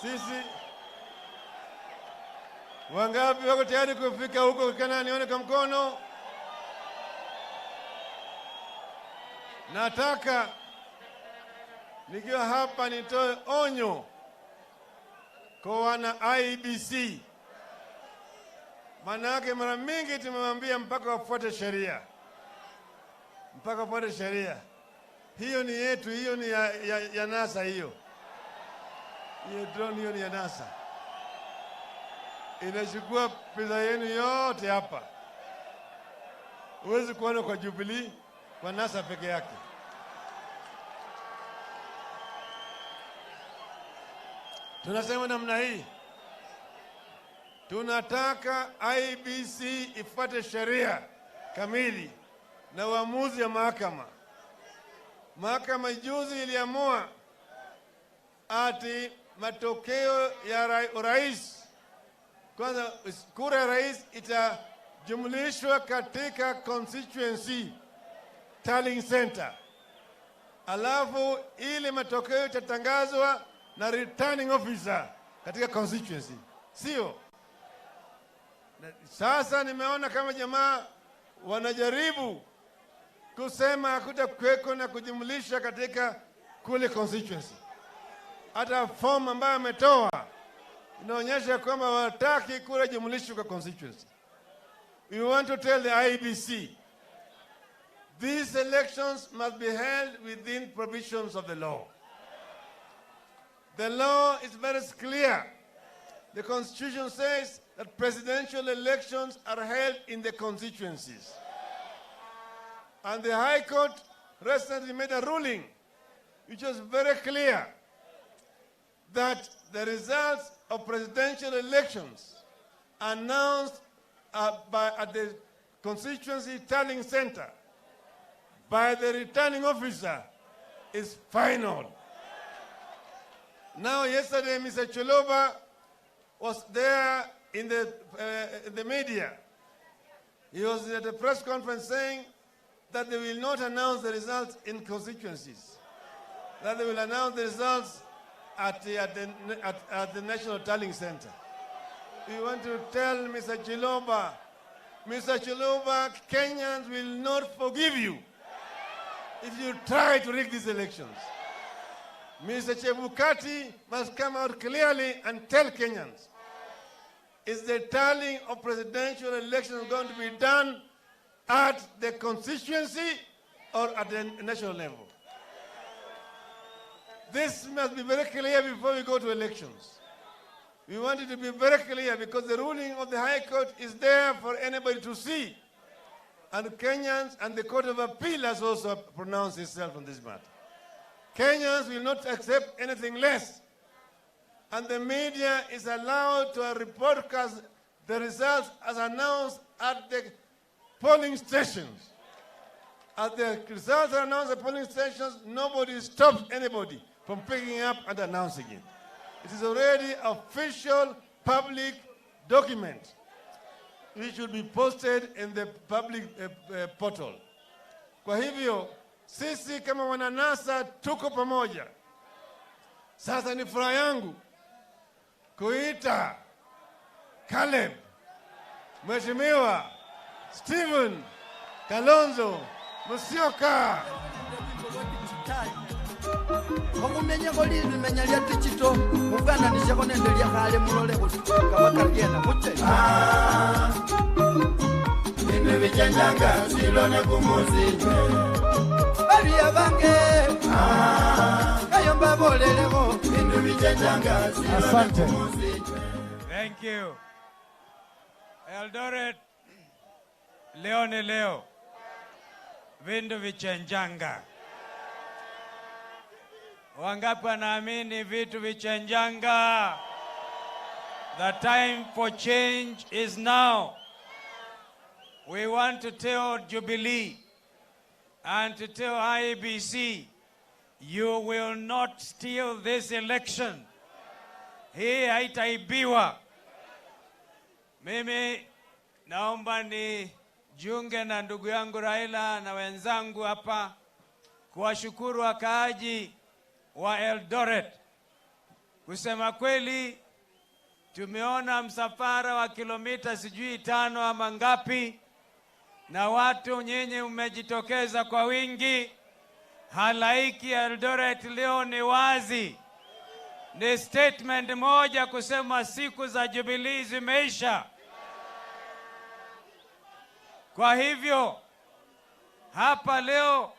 Sisi wangapi wako tayari kufika huko? Kana nione kwa mkono. Nataka nikiwa hapa nitoe onyo kwa wana IEBC. Manake mara mingi tumemwambia mpaka wafuate sheria. Mpaka wafuate sheria. Hiyo ni yetu, hiyo ni ya NASA hiyo. Hiyo drone hiyo ni ya NASA. Inachukua pesa yenu yote hapa. Huwezi kuona kwa Jubilee, kwa NASA peke yake. Tunasema namna hii. Tunataka IEBC ifuate sheria kamili na uamuzi wa mahakama. Mahakama juzi iliamua ati matokeo ya urais, kwanza kura ya rais itajumlishwa katika constituency tallying center. Alafu ile matokeo itatangazwa na returning officer katika constituency. Sio? Sasa nimeona kama jamaa wanajaribu kusema hakutakuweko na kujumlisha katika kule constituency. Hata form ambayo ametoa inaonyesha kwamba wataki kura jumlishwe kwa constituency. We want to tell the IEBC, these elections must be held within provisions of the law. The law is very clear. The Constitution says that presidential elections are held in the constituencies. And the High Court recently made a ruling which was very clear that the results of presidential elections announced at the constituency tallying center by the returning officer is final. Now, yesterday, Mr. Chiloba was there in the media. He was at a press conference saying that they will not announce the results in constituencies, that they will announce the results at the National Tallying Center. We want to tell Mr. Chiloba, Kenyans will not forgive you if you try to rig these elections. Mr. Chebukati must come out clearly and tell Kenyans, is the tallying of presidential elections going to be done at the constituency or at the national level? This must be very clear before we go to elections. We want it to be very clear because the ruling of the High Court is there for anybody to see. And Kenyans and the Court of Appeal has also pronounced itself on this matter. Kenyans will not accept anything less. And the media is allowed to broadcast the results as announced at the polling stations. As the results are announced at polling stations, nobody stops anybody from picking up and announcing it. It is already official public document which should be posted in the public portal. Kwa hivyo, sisi kama wananasa tuko pamoja. Sasa ni furaha yangu kuita Caleb, Mheshimiwa Stephen Kalonzo Musyoka. Wakumenya koli limenya lya tichito muganda nishako nendelya khale mulole kabakariena muche Nime vichenjanga silone kumuzinje Bali abange Kayomba bolelego Nime vichenjanga silone kumuzinje. Thank you. Eldoret, leo ni leo. Vindu vichenjanga. Wangapi wanaamini vitu vichenjanga? The time for change is now. We want to tell Jubilee and to tell IEBC, you will not steal this election. Hii haitaibiwa. Mimi naomba ni jiunge na ndugu yangu Raila na wenzangu hapa kuwashukuru wakaaji wa Eldoret kusema kweli tumeona msafara wa kilomita sijui 5 ama ngapi, na watu nyenye umejitokeza kwa wingi. Halaiki ya Eldoret leo ni wazi, ni statement moja kusema siku za Jubilee zimeisha. Kwa hivyo hapa leo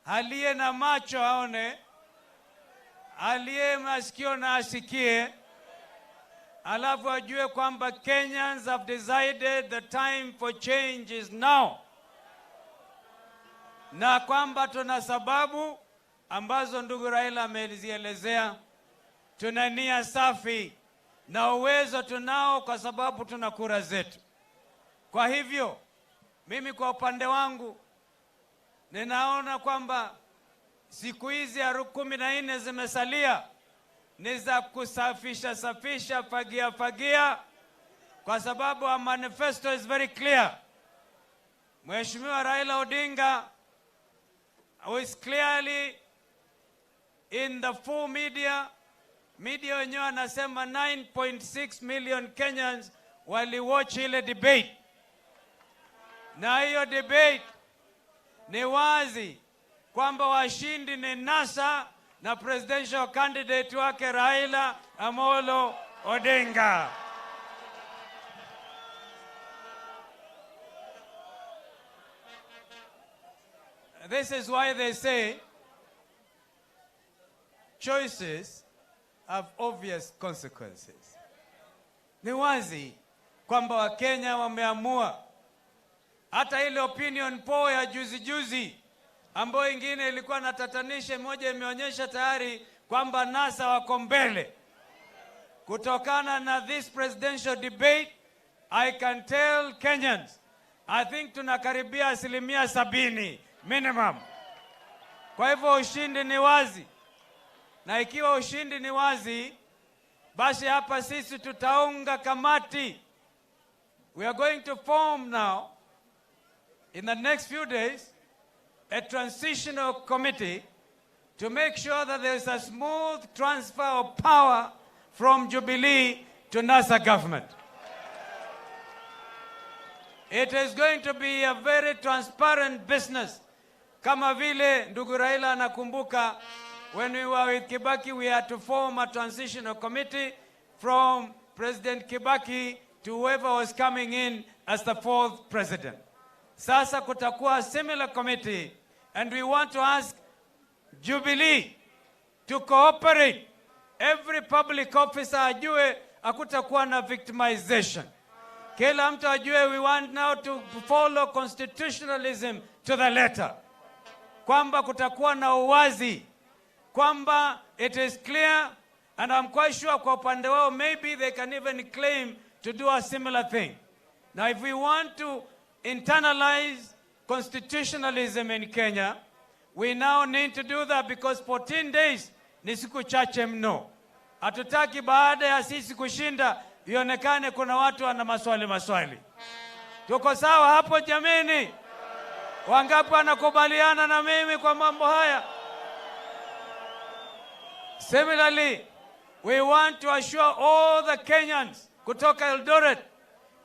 aliye na macho aone, aliye masikio na asikie, alafu ajue kwamba Kenyans have decided the time for change is now, na kwamba tuna sababu ambazo ndugu Raila amezielezea. Tuna nia safi na uwezo tunao kwa sababu tuna kura zetu. Kwa hivyo mimi kwa upande wangu ninaona kwamba siku hizi 14 zimesalia ni za kusafisha fagia, kwa sababu our manifesto is very clear. Mheshimiwa Raila Odinga is clearly in the full media wenyewe anasema 9.6 million Kenyans waliwatch ile debate, na hiyo debate ni wazi kwamba washindi ni NASA na presidential candidate wake Raila Amolo Odinga. This is why they say choices have obvious consequences. Ni wazi kwamba Wakenya wameamua. Hata ile opinion poll ya juzi ambayo ingine ilikuwa na tatanisha moja imeonyesha tayari kwamba NASA wako mbele. Kutokana na this presidential debate, I can tell Kenyans, I think tunakaribia 70% minimum. Kwa hivyo ushindi ni wazi. Na ikiwa ushindi ni wazi, basi hapa sisi tutaunga kamati. We are going to form now, in the next few days, a transitional committee to make sure that there is a smooth transfer of power from Jubilee to NASA government. It is going to be a very transparent business. Kama vile ndugu Raila anakumbuka, when we were with Kibaki, we had to form a transitional committee from President Kibaki to whoever was coming in as the 4th president. Sasa kutakuwa a similar committee, and we want to ask Jubilee to cooperate. Every public officer ajue hakutakuwa na victimization. Kila mtu ajue we want now to follow constitutionalism to the letter. Kwamba kutakuwa na uwazi, kwamba it is clear, and I'm quite sure kwa upande wao maybe they can even claim to do a similar thing. Now if we want to internalize constitutionalism in Kenya, we now need to do that, because 14 days ni siku chache mno. Hatutaki baada ya sisi kushinda ionekane kuna watu wana maswali. Tuko sawa hapo jameni? Wangapi wanakubaliana na mimi kwa mambo haya? Similarly, we want to assure all the Kenyans kutoka Eldoret,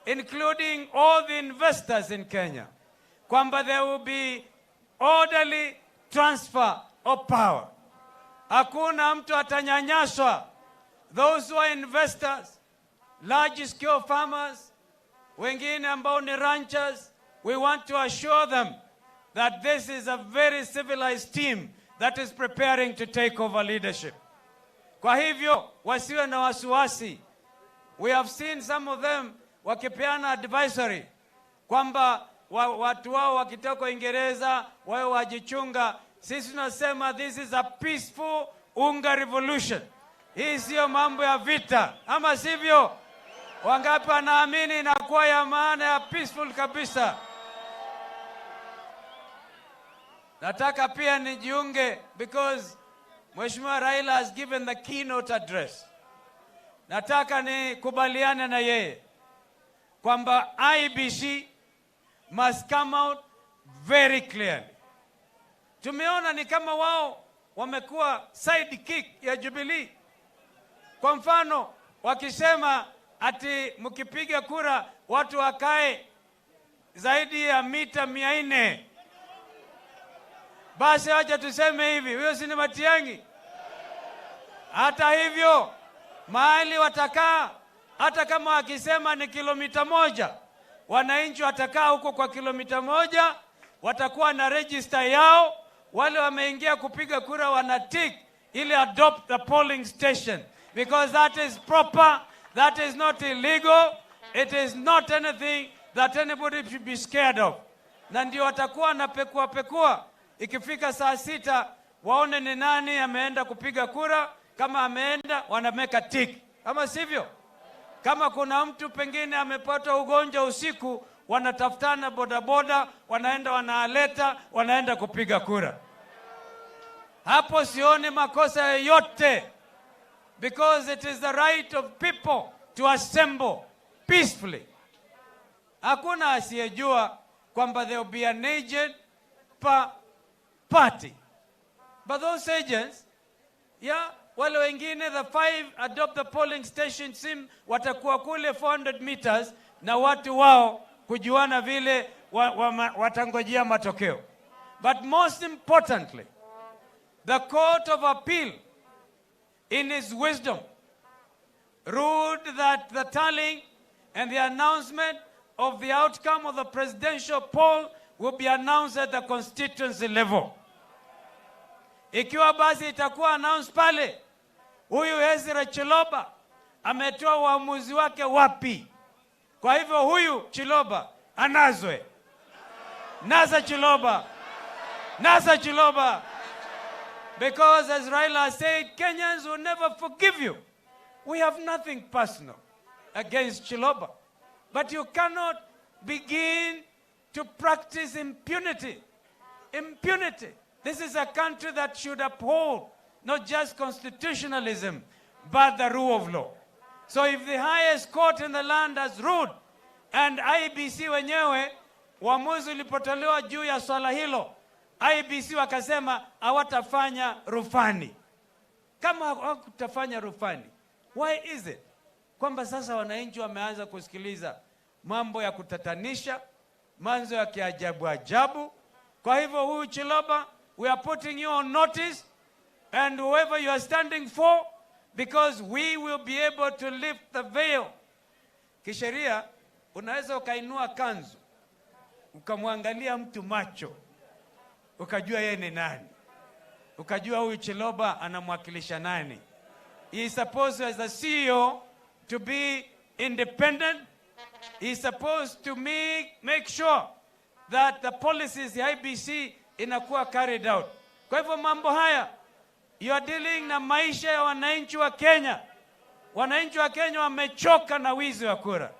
including all the investors in Kenya, kwamba there will be orderly transfer of power. Hakuna mtu atanyanyaswa. Those who are investors, large scale farmers, wengine ambao ni ranchers, we want to assure them that this is a very civilized team that is preparing to take over leadership. Kwa hivyo wasiwe na wasiwasi. We have seen some of them wakipeana advisory kwamba watu wao wakitoka Uingereza wao wajichunga. Sisi tunasema this is a peaceful unga revolution. Hii sio mambo ya vita, ama sivyo? Wangapi wanaamini inakuwa ya maana ya peaceful kabisa? Nataka pia nijiunge, because Mheshimiwa Raila has given the keynote address. Nataka nikubaliane na yeye kwamba IEBC must come out very clearly. Tumeona ni kama wao wamekuwa sidekick ya Jubilee. Kwa mfano, wakisema ati mkipiga kura watu wakae zaidi ya mita 400. Basi acha tuseme hivi, huyo si ni Matiang'i? Hata hivyo, mahali watakaa, hata kama wakisema ni kilomita 1, wananchi watakaa huko kwa kilomita 1, watakuwa na register yao, wale wameingia kupiga kura wanatik ili adopt the polling station, because that is proper, that is not illegal, it is not anything that anybody should be scared of. Na ndio watakuwa na pekua ikifika saa 6 waone ni nani ameenda kupiga kura. Kama ameenda wanameka tick, ama sivyo? Kama kuna mtu pengine amepata ugonjwa usiku, wanatafutana bodaboda, wanaenda wanaaleta, wanaenda kupiga kura. Hapo sioni makosa yoyote, because it is the right of people to assemble peacefully. Hakuna asiyejua kwamba there will be an agent per party, but those agents, wale wengine the 5 adopt the polling station sim, watakuwa kule 400 meters na watu wao kujuana vile watangojea matokeo. But most importantly, the Court of Appeal in its wisdom ruled that the tallying and the announcement of the outcome of the presidential poll will be announced at the constituency level. Ikiwa basi itakuwa announced pale, huyu Ezra Chiloba ametoa uamuzi wake wapi? Kwa hivyo huyu Chiloba anazwe. Nasa Chiloba. Nasa Chiloba. Because as Raila said, Kenyans will never forgive you. We have nothing personal against Chiloba. But you cannot begin to practice impunity. Impunity. This is a country that should uphold not just constitutionalism, but the rule of law. So if the highest court in the land has ruled, and IBC wenyewe, uamuzi ulipotolewa juu ya swala hilo, IBC wakasema hawatafanya rufani. Kama hawatafanya rufani, why is it kwamba sasa wananchi wameanza kusikiliza mambo ya kutatanisha, manzo ya kiajabu ajabu? Kwa hivyo huyu Chiloba, we are putting you on notice, and whoever you are standing for, because we will be able to lift the veil. Kisheria, unaweza ukainua kanzu, ukamwangalia mtu macho, ukajua yeye ni nani, ukajua huyu Chiloba anamwakilisha nani. He is supposed as a CEO to be independent. He is supposed to make sure that the policies the IBC inakuwa carried out. Kwa hivyo mambo haya, you are dealing na maisha ya wananchi wa Kenya. Wananchi wa Kenya wamechoka na wizi wa kura.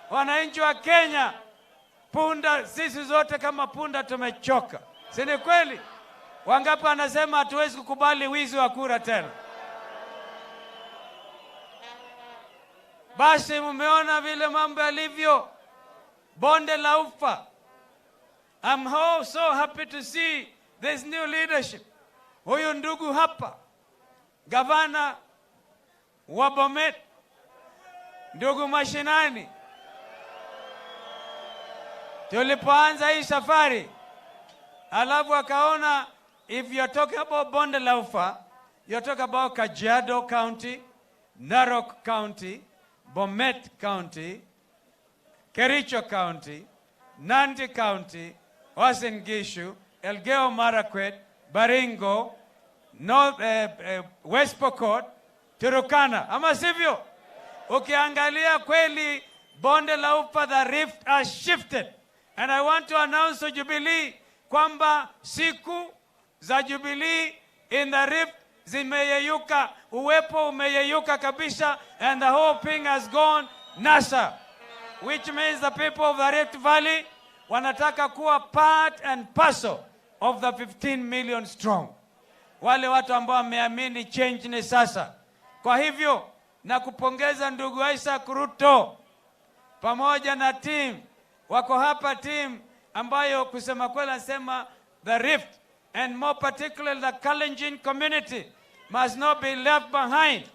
Wananchi wa Kenya, punda, sisi zote kama punda tumechoka. Si ni kweli? Wangapi anasema hatuwezi kukubali wizi wa kura tena? Basi mumeona vile mambo yalivyo. Bonde la Ufa. I'm so happy to see this new leadership. Huyu ndugu hapa, gavana wa Bomet, ndugu Mashinani. Tulipoanza hii safari, alafu akaona, if you're talking about Bonde la Ufa, you're talking about Kajiado County, Narok County, Bomet County, Kericho County, Nandi County, Uasin Gishu, Elgeyo Marakwet, Baringo, West Pokot, Turkana. Ama sivyo? Ukiangalia kweli Bonde la Ufa, the rift has shifted. And I want to announce to Jubilee kwamba siku za Jubilee in the rift zimeyeyuka, uwepo umeyeyuka kabisa, and the whole thing has gone NASA, which means the people of the Rift Valley wanataka kuwa part and parcel of the 15 million strong. Wale watu ambao wameamini change ni sasa. Kwa hivyo, na kupongeza ndugu Isaac Ruto pamoja na team, wako hapa team ambayo kusema kweli nasema the Rift, and more particularly the Kalenjin community, must not be left behind.